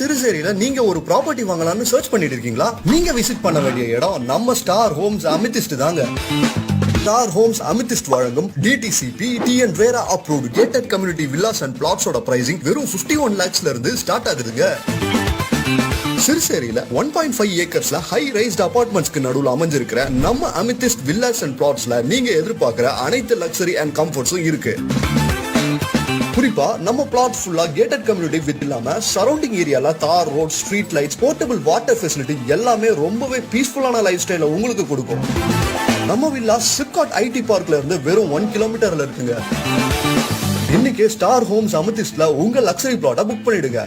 சிறுசேரியில நீங்க ஒரு ப்ராப்பர்ட்டி வாங்கலாம்னு சர்ச் பண்ணிட்டு இருக்கீங்களா? நீங்க விசிட் பண்ண வேண்டிய இடம் நம்ம ஸ்டார் ஹோம்ஸ் அமித்திஸ்ட் தாங்க. ஸ்டார் ஹோம்ஸ் அமித்திஸ்ட் வழங்கும் DTCP TN RERA approved gated community villas and பிளாட்ஸோட பிரைசிங் வெறும் 51 lakhsல இருந்து ஸ்டார்ட் ஆகுதுங்க. சிறுசேரியில 1.5 ஏக்கர்ஸ்ல ஹை ரைஸ்ட் அபார்ட்மெண்ட்ஸ்க்கு நடுவுல அமைஞ்சிருக்கிற நம்ம அமித்திஸ்ட் வில்லாஸ் அண்ட் பிளாட்ஸ்ல நீங்க எதிர்பார்க்கிற அனைத்து லக்ஸரி அண்ட் கம்ஃபர்ட்ஸும் இருக்கு. குறிப்பா நம்ம பிளாட் ஃபுல்லா கேட்டட் கம்யூனிட்டி வித் இல்லாம சரௌண்டிங் ஏரியால தார் road, street lights, portable water facility எல்லாமே ரொம்பவே பீஸ்ஃபுல்லான லைஃப் ஸ்டைல உங்களுக்கு கொடுக்கும். நம்ம வில்லா சிப்காட் ஐடி பார்க்ல இருந்து வெறும் 1 கிலோமீட்டர்ல இருக்குங்க. இன்னைக்கு ஸ்டார் ஹோம்ஸ் அமித்திஸ்ட்ல உங்க லக்ஸரி பிளாட்டை புக் பண்ணிடுங்க.